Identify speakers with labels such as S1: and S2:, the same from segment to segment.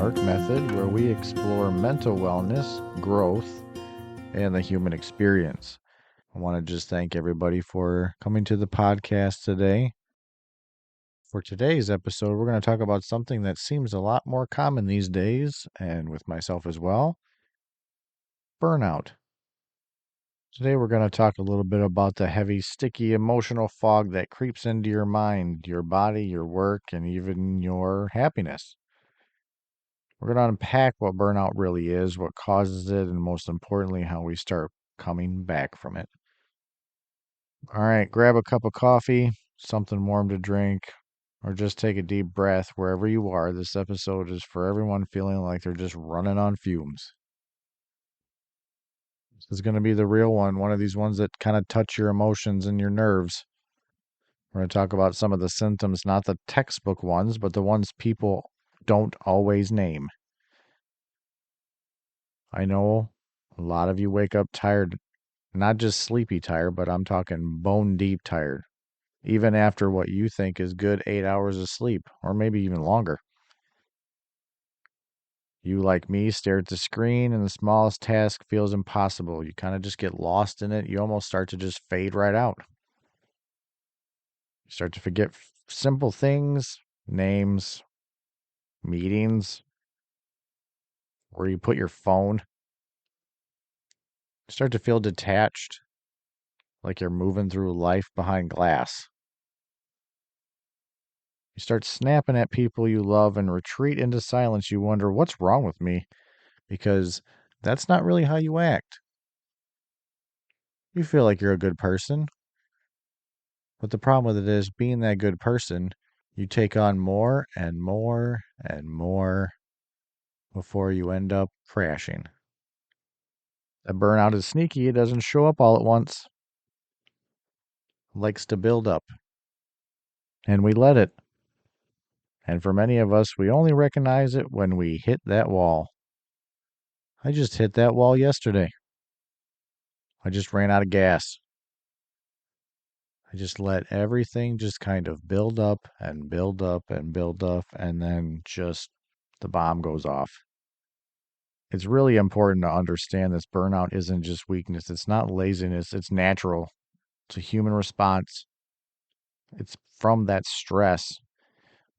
S1: Framework method, where we explore mental wellness, growth, and the human experience. I want to just thank everybody for coming to the podcast today. For today's episode, we're going to talk about something that seems a lot more common these days, and with myself as well: burnout. Today, we're going to talk a little bit about the heavy, sticky emotional fog that creeps into your mind, your body, your work, and even your happiness. We're going to unpack what burnout really is, what causes it, and most importantly, how we start coming back from it. All right, grab a cup of coffee, something warm to drink, or just take a deep breath wherever you are. This episode is for everyone feeling like they're just running on fumes. This is going to be the real one of these ones that kind of touch your emotions and your nerves. We're going to talk about some of the symptoms, not the textbook ones, but the ones people don't always name. I know a lot of you wake up tired, not just sleepy tired, but I'm talking bone deep tired, even after what you think is good 8 hours of sleep, or maybe even longer. You, like me, stare at the screen and the smallest task feels impossible. You kind of just get lost in it. You almost start to just fade right out. You start to forget simple things, names, meetings, where you put your phone. You start to feel detached, like you're moving through life behind glass. You start snapping at people you love and retreat into silence. You wonder, what's wrong with me? Because that's not really how you act. You feel like you're a good person, but the problem with it is, being that good person, you take on more and more and more before you end up crashing. That burnout is sneaky. It doesn't show up all at once. It likes to build up, and we let it. And for many of us, we only recognize it when we hit that wall. I just hit that wall yesterday. I just ran out of gas. I just let everything just kind of build up and build up and build up, and then just the bomb goes off. It's really important to understand this burnout isn't just weakness. It's not laziness. It's natural. It's a human response. It's from that stress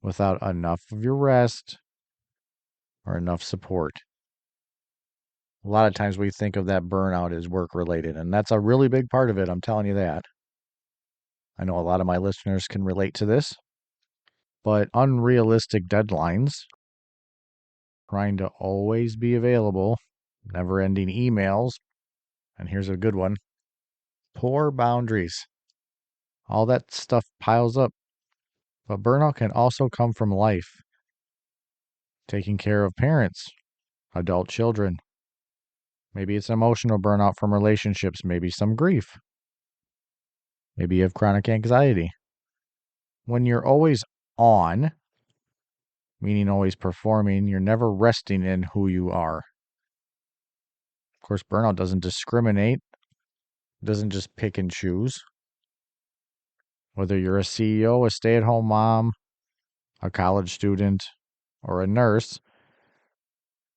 S1: without enough of your rest or enough support. A lot of times we think of that burnout as work related, and that's a really big part of it. I'm telling you that. I know a lot of my listeners can relate to this, but unrealistic deadlines, trying to always be available, never ending emails, and here's a good one: poor boundaries. All that stuff piles up. But burnout can also come from life, taking care of parents, adult children. Maybe it's emotional burnout from relationships, maybe some grief. Maybe you have chronic anxiety. When you're always on, meaning always performing, you're never resting in who you are. Of course, burnout doesn't discriminate, doesn't just pick and choose. Whether you're a CEO, a stay-at-home mom, a college student, or a nurse,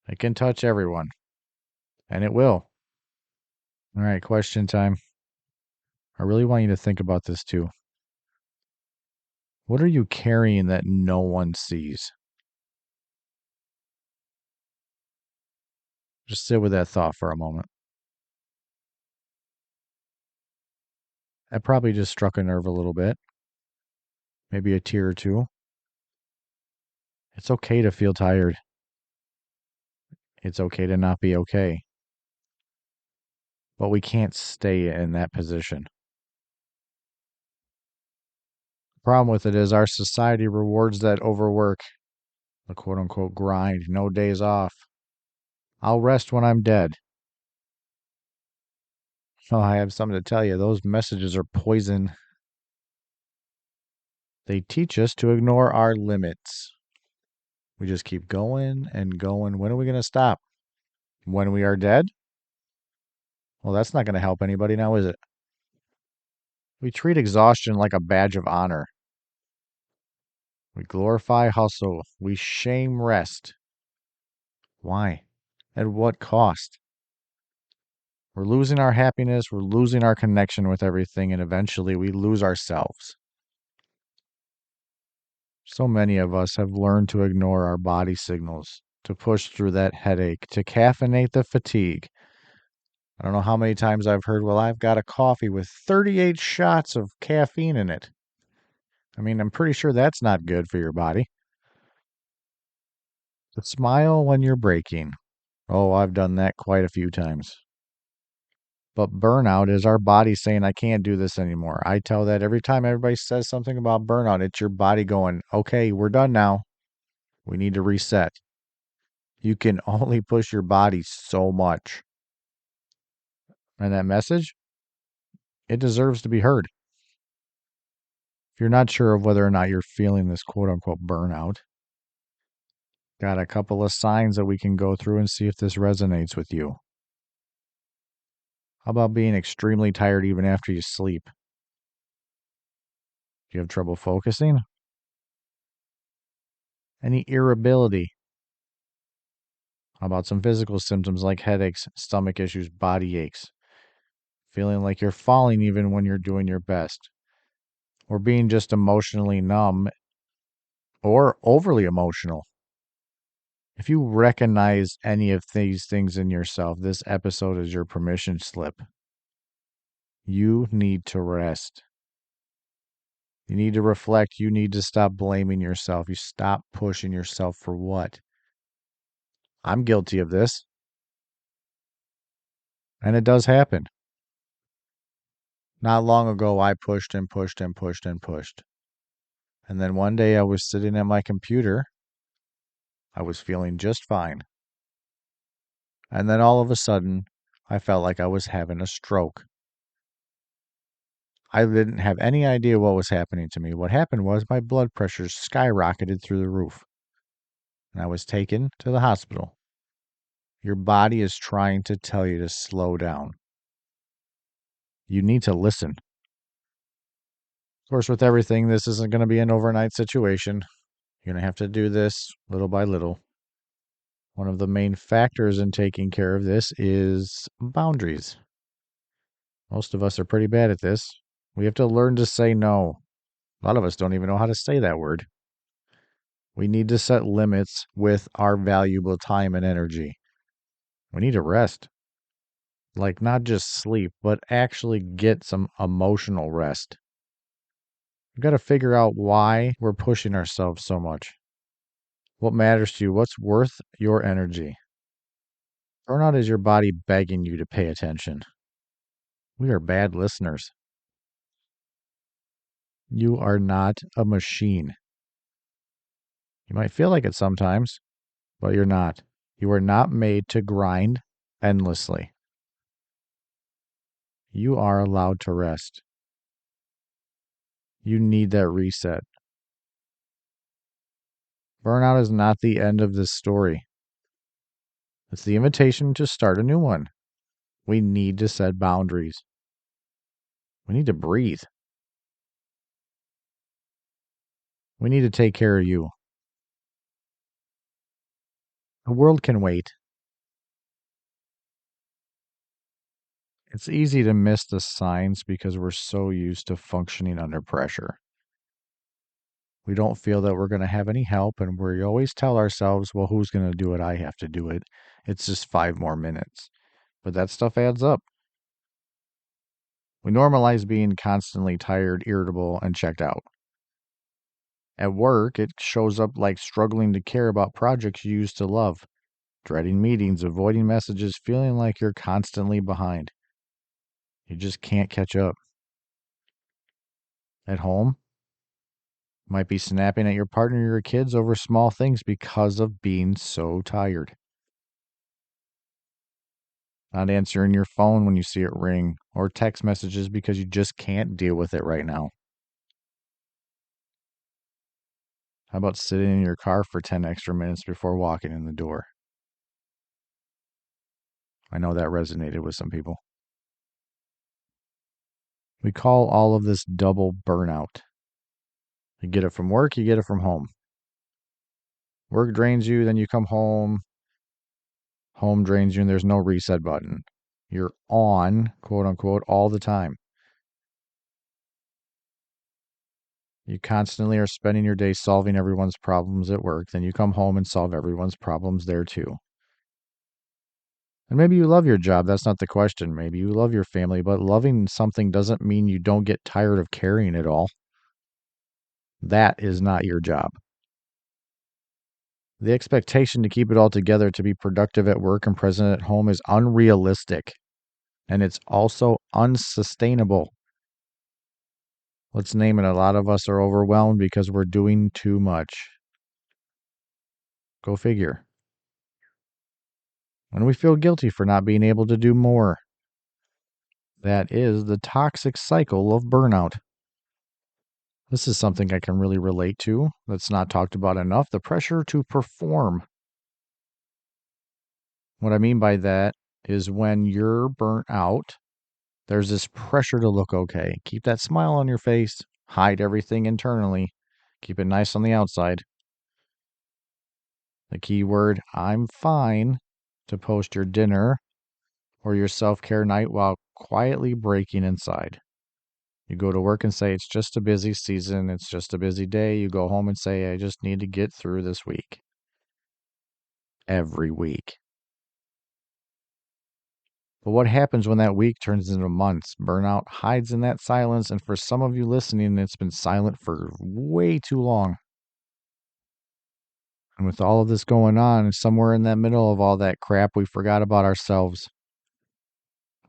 S1: it can touch everyone. And it will. All right, question time. I really want you to think about this too. What are you carrying that no one sees? Just sit with that thought for a moment. That probably just struck a nerve a little bit, maybe a tear or two. It's okay to feel tired. It's okay to not be okay. But we can't stay in that position. The problem with it is our society rewards that overwork, the quote unquote grind, no days off. I'll rest when I'm dead. Oh, I have something to tell you. Those messages are poison. They teach us to ignore our limits. We just keep going and going. When are we going to stop? When we are dead? Well, that's not going to help anybody now, is it? We treat exhaustion like a badge of honor. We glorify hustle. We shame rest. Why? At what cost? We're losing our happiness, we're losing our connection with everything, and eventually we lose ourselves. So many of us have learned to ignore our body signals, to push through that headache, to caffeinate the fatigue. I don't know how many times I've heard, well, I've got a coffee with 38 shots of caffeine in it. I mean, I'm pretty sure that's not good for your body. To smile when you're breaking. Oh, I've done that quite a few times. But burnout is our body saying, I can't do this anymore. I tell that every time everybody says something about burnout, it's your body going, okay, we're done now. We need to reset. You can only push your body so much. And that message, it deserves to be heard. If you're not sure of whether or not you're feeling this quote unquote burnout, got a couple of signs that we can go through and see if this resonates with you. How about being extremely tired even after you sleep? Do you have trouble focusing? Any irritability? How about some physical symptoms like headaches, stomach issues, body aches? Feeling like you're falling even when you're doing your best? Or being just emotionally numb or overly emotional? If you recognize any of these things in yourself, this episode is your permission slip. You need to rest. You need to reflect. You need to stop blaming yourself. You stop pushing yourself for what? I'm guilty of this. And it does happen. Not long ago, I pushed and pushed and pushed and pushed. And then one day I was sitting at my computer. I was feeling just fine. And then all of a sudden, I felt like I was having a stroke. I didn't have any idea what was happening to me. What happened was my blood pressure skyrocketed through the roof. And I was taken to the hospital. Your body is trying to tell you to slow down. You need to listen. Of course, with everything, this isn't going to be an overnight situation. You're going to have to do this little by little. One of the main factors in taking care of this is boundaries. Most of us are pretty bad at this. We have to learn to say no. A lot of us don't even know how to say that word. We need to set limits with our valuable time and energy. We need to rest. Like, not just sleep, but actually get some emotional rest. We've got to figure out why we're pushing ourselves so much. What matters to you? What's worth your energy? Burnout is your body begging you to pay attention. We are bad listeners. You are not a machine. You might feel like it sometimes, but you're not. You are not made to grind endlessly. You are allowed to rest. You need that reset. Burnout is not the end of this story. It's the invitation to start a new one. We need to set boundaries. We need to breathe. We need to take care of you. The world can wait. It's easy to miss the signs because we're so used to functioning under pressure. We don't feel that we're going to have any help, and we always tell ourselves, well, who's going to do it? I have to do it. It's just 5 more minutes. But that stuff adds up. We normalize being constantly tired, irritable, and checked out. At work, it shows up like struggling to care about projects you used to love, dreading meetings, avoiding messages, feeling like you're constantly behind. You just can't catch up. At home, you might be snapping at your partner or your kids over small things because of being so tired. Not answering your phone when you see it ring, or text messages because you just can't deal with it right now. How about sitting in your car for 10 extra minutes before walking in the door? I know that resonated with some people. We call all of this double burnout. You get it from work, you get it from home. Work drains you, then you come home, Home drains you and there's no reset button. You're on, quote unquote, all the time. You constantly are spending your day solving everyone's problems at work. Then you come home and solve everyone's problems there too. And maybe you love your job. That's not the question. Maybe you love your family, but loving something doesn't mean you don't get tired of carrying it all. That is not your job. The expectation to keep it all together to be productive at work and present at home is unrealistic. And it's also unsustainable. Let's name it. A lot of us are overwhelmed because we're doing too much. Go figure. And we feel guilty for not being able to do more. That is the toxic cycle of burnout. This is something I can really relate to that's not talked about enough, the pressure to perform. What I mean by that is when you're burnt out, there's this pressure to look okay. Keep that smile on your face, hide everything internally, keep it nice on the outside. The key word, I'm fine, to post your dinner or your self-care night while quietly breaking inside. You go to work and say, it's just a busy season. It's just a busy day. You go home and say, I just need to get through this week. Every week. But what happens when that week turns into months? Burnout hides in that silence. And for some of you listening, it's been silent for way too long. And with all of this going on, somewhere in that middle of all that crap, we forgot about ourselves.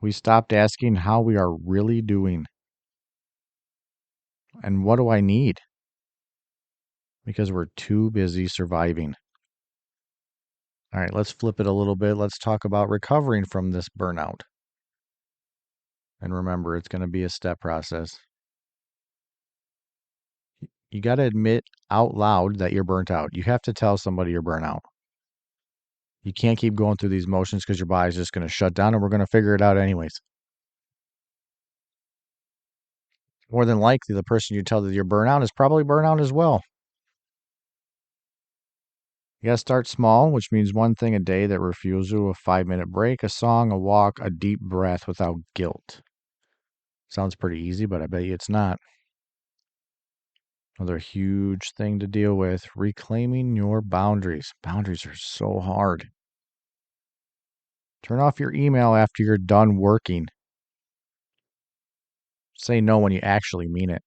S1: We stopped asking how we are really doing. And what do I need? Because we're too busy surviving. All right, let's flip it a little bit. Let's talk about recovering from this burnout. And remember, it's going to be a step process. You got to admit out loud that you're burnt out. You have to tell somebody you're burnt out. You can't keep going through these motions because your body's just going to shut down and we're going to figure it out anyways. More than likely, the person you tell that you're burnt out is probably burnt out as well. You got to start small, which means one thing a day that refuels you, a 5-minute break, a song, a walk, a deep breath without guilt. Sounds pretty easy, but I bet you it's not. Another huge thing to deal with, reclaiming your boundaries. Boundaries are so hard. Turn off your email after you're done working. Say no when you actually mean it.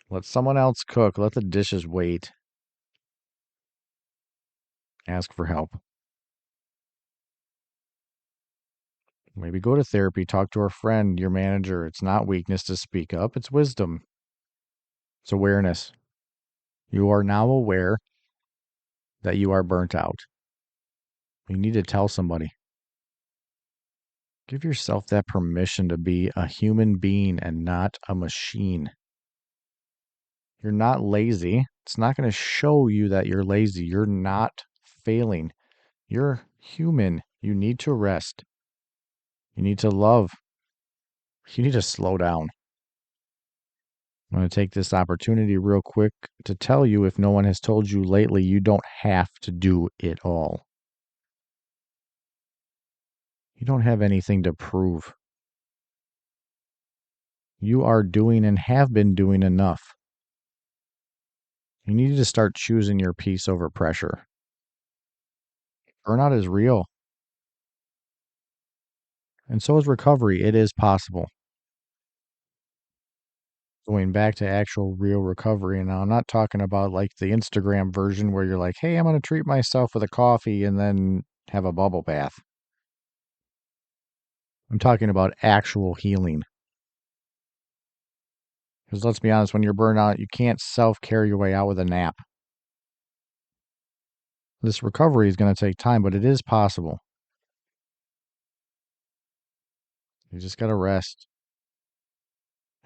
S1: Let someone else cook. Let the dishes wait. Ask for help. Maybe go to therapy, talk to a friend, your manager. It's not weakness to speak up, it's wisdom. It's awareness. You are now aware that you are burnt out. You need to tell somebody. Give yourself that permission to be a human being and not a machine. You're not lazy. It's not going to show you that you're lazy. You're not failing. You're human. You need to rest. You need to love. You need to slow down. I'm going to take this opportunity real quick to tell you, if no one has told you lately, you don't have to do it all. You don't have anything to prove. You are doing and have been doing enough. You need to start choosing your peace over pressure. Burnout is real. And so is recovery. It is possible. Going back to actual real recovery. And now I'm not talking about like the Instagram version where you're like, hey, I'm going to treat myself with a coffee and then have a bubble bath. I'm talking about actual healing. Because let's be honest, when you're burned out, you can't self-care your way out with a nap. This recovery is going to take time, but it is possible. You just got to rest.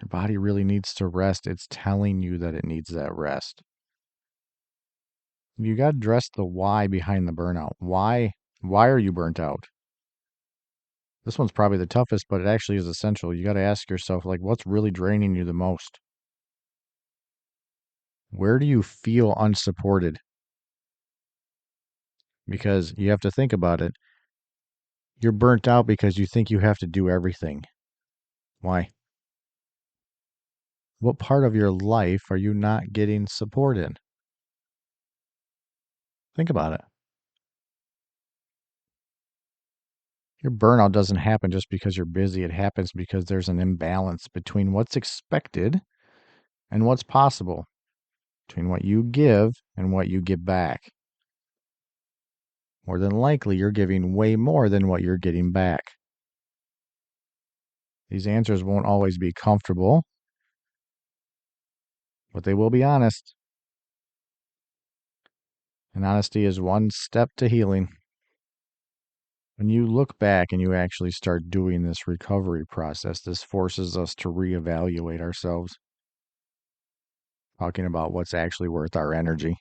S1: Your body really needs to rest. It's telling you that it needs that rest. You got to address the why behind the burnout. Why are you burnt out? This one's probably the toughest, but it actually is essential. You got to ask yourself, like, what's really draining you the most? Where do you feel unsupported? Because you have to think about it. You're burnt out because you think you have to do everything. Why? What part of your life are you not getting support in? Think about it. Your burnout doesn't happen just because you're busy. It happens because there's an imbalance between what's expected and what's possible, between what you give and what you get back. More than likely, you're giving way more than what you're getting back. These answers won't always be comfortable, but they will be honest. And honesty is one step to healing. When you look back and you actually start doing this recovery process, this forces us to reevaluate ourselves, talking about what's actually worth our energy.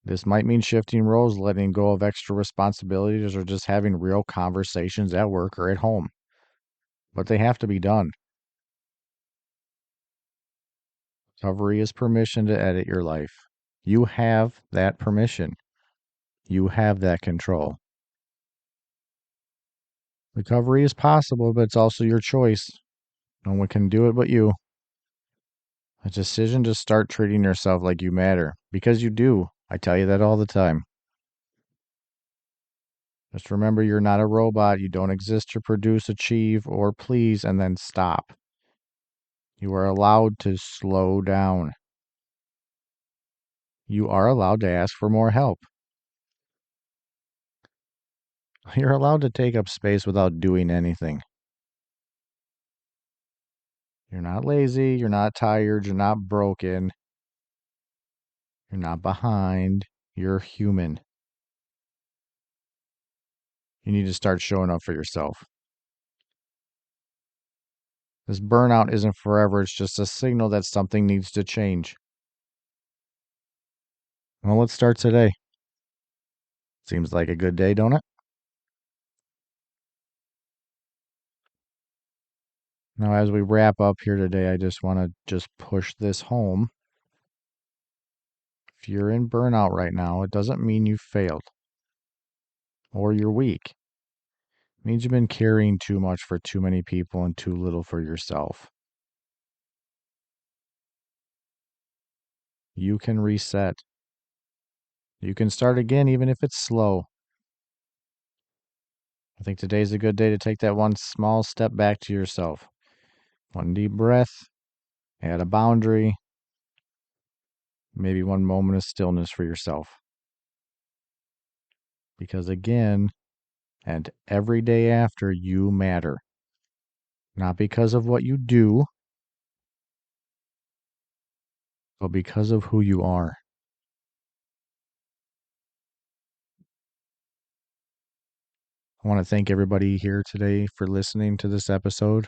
S1: This might mean shifting roles, letting go of extra responsibilities, or just having real conversations at work or at home. But they have to be done. Recovery is permission to edit your life. You have that permission. You have that control. Recovery is possible, but it's also your choice. No one can do it but you. A decision to start treating yourself like you matter. Because you do. I tell you that all the time. Just remember you're not a robot. You don't exist to produce, achieve, or please and then stop. You are allowed to slow down. You are allowed to ask for more help. You're allowed to take up space without doing anything. You're not lazy. You're not tired. You're not broken. You're not behind. You're human. You need to start showing up for yourself. This burnout isn't forever. It's just a signal that something needs to change. Well, let's start today. Seems like a good day, don't it? Now, as we wrap up here today, I just want to just push this home. If you're in burnout right now, it doesn't mean you failed or you're weak. It means you've been carrying too much for too many people and too little for yourself. You can reset. You can start again, even if it's slow. I think today's a good day to take that one small step back to yourself. One deep breath, add a boundary, maybe one moment of stillness for yourself. Because again, and every day after, you matter. Not because of what you do, but because of who you are. I want to thank everybody here today for listening to this episode.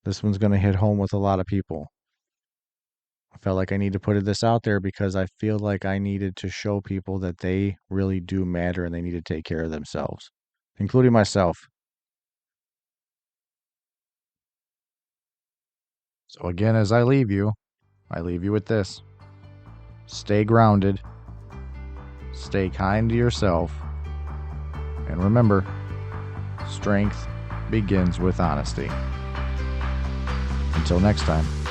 S1: This one's going to hit home with a lot of people. I felt like I need to put this out there because I feel like I needed to show people that they really do matter and they need to take care of themselves, including myself. So again, as I leave you with this. Stay grounded, stay kind to yourself, and remember, strength begins with honesty. Until next time.